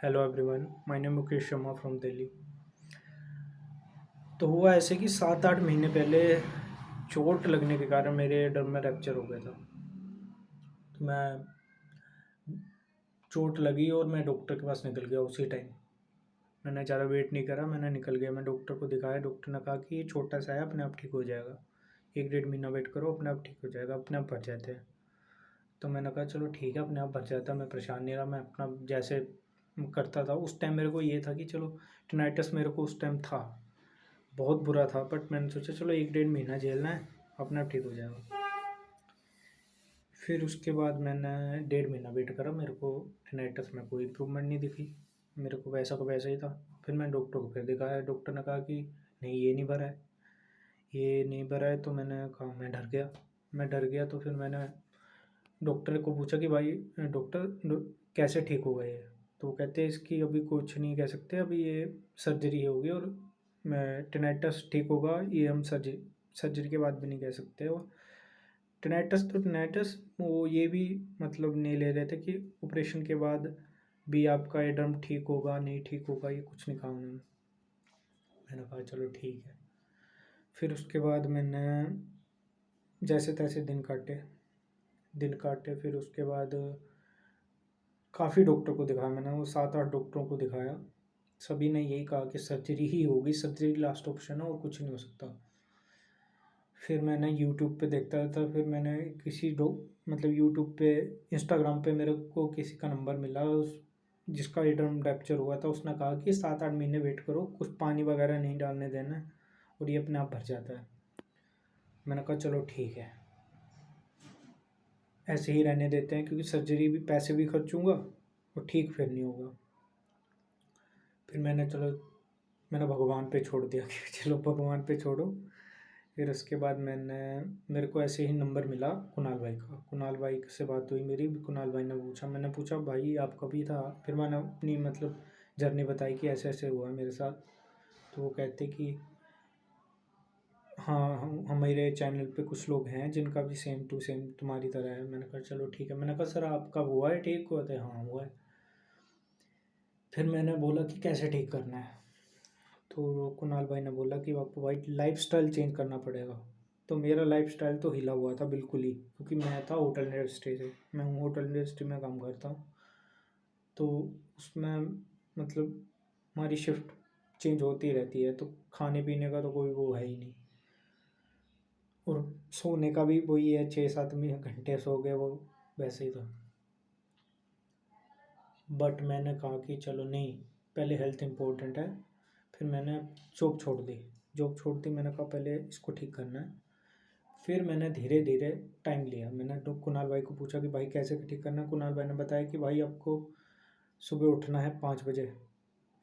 Hello everyone, my name Mukesh Sharma from Delhi. तो हुआ ऐसे कि 7-8 महीने पहले चोट लगने के कारण मेरे डर में रैप्चर हो गया था। तो मैं चोट लगी और मैं डॉक्टर के पास निकल गया उसी टाइम। मैंने ज़्यादा वेट नहीं करा, मैंने निकल गया। मैं डॉक्टर को दिखाया, डॉक्टर ने कहा कि ये छोटा सा है, अपने आप ठीक हो जाएगा। 1-1.5 महीना वेट करो, अपने आप ठीक हो जाएगा, अपने आप भर जाते हैं। तो मैंने कहा चलो ठीक है, अपने आप भर जाता है, मैं परेशान नहीं रहा। मैं अपना जैसे करता था उस टाइम। मेरे को ये था कि चलो टिनाइटस मेरे को उस टाइम था, बहुत बुरा था, बट मैंने सोचा चलो 1-1.5 महीना झेलना है, अपने आप ठीक हो जाएगा। फिर उसके बाद मैंने 1.5 महीना वेट करा, मेरे को टिनाइटस में कोई इम्प्रूवमेंट नहीं दिखी। मेरे को वैसा का वैसा ही था। फिर मैंने डॉक्टर को फिर दिखाया, डॉक्टर ने कहा कि नहीं ये नहीं भरा है, ये नहीं भरा है। तो मैंने कहा, मैं डर गया। तो फिर मैंने डॉक्टर को पूछा कि भाई डॉक्टर कैसे ठीक होगा ये। तो वो कहते हैं इसकी अभी कुछ नहीं कह सकते, अभी ये सर्जरी होगी और मैं टिनाइटस ठीक होगा, ये हम सर्जरी सर्जरी के बाद भी नहीं कह सकते। और टिनाइटस तो टिनाइटस वो ये भी मतलब नहीं ले रहे थे कि ऑपरेशन के बाद भी आपका एडम ठीक होगा नहीं ठीक होगा, ये कुछ नहीं कहा उन्होंने। मैंने कहा चलो ठीक है। फिर उसके बाद मैंने जैसे तैसे दिन काटे। फिर उसके बाद काफ़ी डॉक्टर को दिखाया मैंने, वो 7-8 डॉक्टरों को दिखाया। सभी ने यही कहा कि सर्जरी ही होगी, सर्जरी लास्ट ऑप्शन है और कुछ नहीं हो सकता। फिर मैंने यूट्यूब पे देखता था, फिर मैंने किसी डो मतलब यूट्यूब पे, इंस्टाग्राम पे मेरे को किसी का नंबर मिला उस जिसका एडम रैप्चर हुआ था। उसने कहा कि 7-8 महीने वेट करो, कुछ पानी वगैरह नहीं डालने देना है और ये अपने आप भर जाता है। मैंने कहा चलो ठीक है, ऐसे ही रहने देते हैं, क्योंकि सर्जरी भी पैसे भी खर्चूंगा और ठीक फिर नहीं होगा। फिर मैंने भगवान पे छोड़ दिया कि चलो भगवान पे छोड़ो। फिर उसके बाद मेरे को ऐसे ही नंबर मिला कुणाल भाई का। कुणाल भाई से बात हुई मेरी। कुणाल भाई ने पूछा, मैंने पूछा भाई आपका भी था। फिर मैंने अपनी मतलब जर्नी बताई कि ऐसे ऐसे हुआ मेरे साथ। तो वो कहते कि हाँ, हमारे चैनल पे कुछ लोग हैं जिनका भी सेम टू सेम तुम्हारी तरह है। मैंने कहा चलो ठीक है। मैंने कहा सर आपका हुआ है ठीक? हुआ था, हाँ हुआ है। फिर मैंने बोला कि कैसे ठीक करना है। तो कुणाल भाई ने बोला कि आपको भाई लाइफस्टाइल चेंज करना पड़ेगा। तो मेरा लाइफस्टाइल तो हिला हुआ था बिल्कुल ही, क्योंकि मैं था होटल इंडस्ट्री से, मैं हूँ होटल इंडस्ट्री में काम करता हूँ। तो उसमें मतलब हमारी शिफ्ट चेंज होती रहती है, तो खाने पीने का तो कोई वो है ही नहीं। और सोने का भी वही है, 6-7 घंटे सो गए, वो वैसे ही था। बट मैंने कहा कि चलो नहीं, पहले हेल्थ इम्पोर्टेंट है। फिर मैंने जॉब छोड़ दी। मैंने कहा पहले इसको ठीक करना है। फिर मैंने धीरे धीरे टाइम लिया। मैंने तो कुणाल भाई को पूछा कि भाई कैसे ठीक करना है। कुणाल भाई ने बताया कि भाई आपको सुबह उठना है 5 बजे।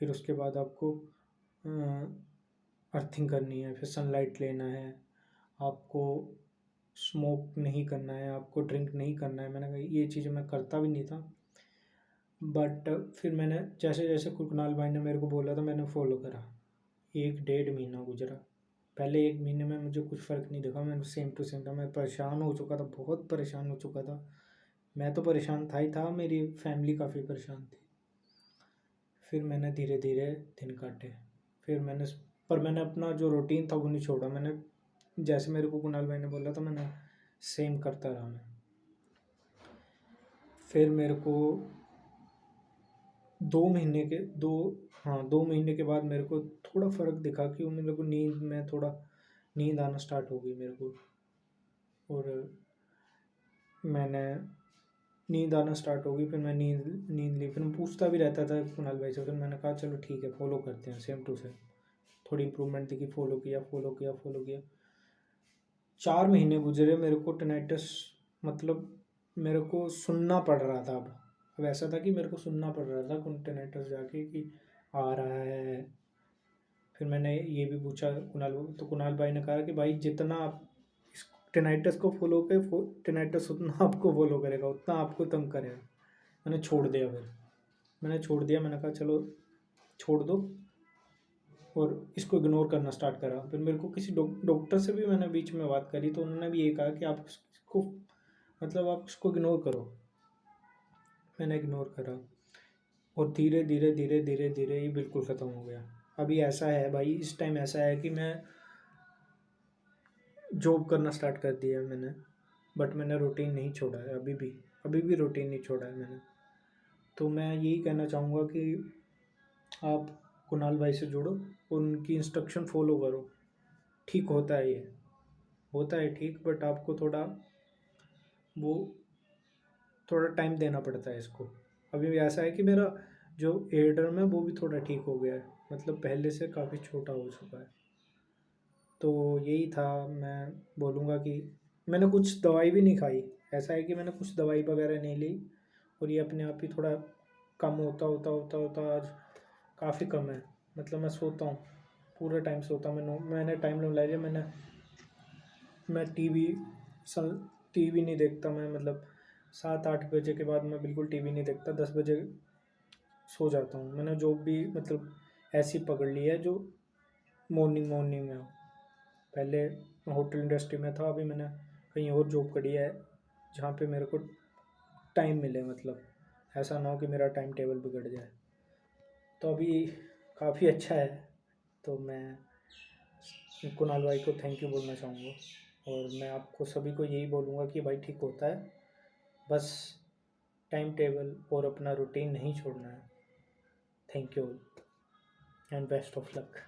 फिर उसके बाद आपको अर्थिंग करनी है, फिर सनलाइट लेना है, आपको स्मोक नहीं करना है, आपको ड्रिंक नहीं करना है। मैंने कहा ये चीज़ें मैं करता भी नहीं था। बट फिर मैंने जैसे जैसे कुणाल भाई ने मेरे को बोला था, मैंने फॉलो करा। 1-1.5 महीना गुजरा। पहले 1 महीने में मुझे कुछ फ़र्क नहीं दिखा, मैं सेम टू सेम था। मैं परेशान हो चुका था, बहुत परेशान हो चुका था। मैं तो परेशान था ही था, मेरी फैमिली काफ़ी परेशान थी। फिर मैंने धीरे धीरे दिन काटे। फिर मैंने अपना जो रूटीन था वो नहीं छोड़ा। मैंने जैसे मेरे को कुणाल भाई ने बोला था, मैंने सेम करता रहा मैं। फिर मेरे को 2 महीने के बाद मेरे को थोड़ा फ़र्क दिखा कि वो मेरे को नींद आना स्टार्ट हो गई मेरे को। और मैंने नींद आना स्टार्ट हो गई। फिर मैं नींद नींद ली। फिर मैं पूछता भी रहता था कुणाल भाई से। फिर मैंने कहा चलो ठीक है, फॉलो करते हैं सेम टू सेम। थोड़ी इम्प्रूवमेंट दिखी, फॉलो किया। 4 महीने गुजरे, मेरे को टिनाइटस मतलब मेरे को सुनना पड़ रहा था। अब ऐसा था कि मेरे को सुनना पड़ रहा था टिनाइटस जाके कि आ रहा है। फिर मैंने ये भी पूछा कुणाल भाई ने कहा कि भाई जितना आप इस टिनाइटस को फॉलो करे, टिनाइटस उतना आपको फॉलो करेगा, उतना आपको तंग करेगा। मैंने छोड़ दिया। मैंने कहा चलो छोड़ दो, और इसको इग्नोर करना स्टार्ट करा। फिर मेरे को किसी डॉक्टर से भी मैंने बीच में बात करी, तो उन्होंने भी ये कहा कि आप इसको इग्नोर करो। मैंने इग्नोर करा। और धीरे धीरे धीरे धीरे धीरे ये बिल्कुल ख़त्म हो गया। अभी ऐसा है भाई, इस टाइम ऐसा है कि मैं जॉब करना स्टार्ट कर दिया है मैंने, बट मैंने रूटीन नहीं छोड़ा है अभी भी रूटीन नहीं छोड़ा है मैंने। तो मैं यही कहना चाहूँगा कि आप कुणाल भाई से जुड़ो, उनकी इंस्ट्रक्शन फॉलो करो। ठीक होता है ये, होता है ठीक, बट आपको वो थोड़ा टाइम देना पड़ता है इसको। अभी भी ऐसा है कि मेरा जो एयर ड्रम है वो भी थोड़ा ठीक हो गया है, मतलब पहले से काफ़ी छोटा हो चुका है। तो यही था, मैं बोलूँगा कि मैंने कुछ दवाई भी नहीं खाई। ऐसा है कि मैंने कुछ दवाई वगैरह नहीं ली, और ये अपने आप ही थोड़ा कम होता होता होता होता आज काफ़ी कम है। मतलब मैं सोता हूँ, पूरे टाइम सोता हूँ। मैंने टाइम लगा लिया। मैं सन टीवी नहीं देखता मैं, मतलब 7-8 बजे के बाद मैं बिल्कुल टीवी नहीं देखता। 10 बजे सो जाता हूँ। मैंने जॉब भी मतलब ऐसी पकड़ ली है जो मॉर्निंग मॉर्निंग में हो। पहले मैं होटल इंडस्ट्री में था, अभी मैंने कहीं और जॉब करी है जहाँ पे मेरे को टाइम मिले, मतलब ऐसा ना हो कि मेरा टाइम टेबल बिगड़ जाए। तो अभी काफ़ी अच्छा है। तो मैं कुणाल भाई को थैंक यू बोलना चाहूँगा, और मैं आपको सभी को यही बोलूँगा कि भाई ठीक होता है, बस टाइम टेबल और अपना रूटीन नहीं छोड़ना है। Thank you and best of luck.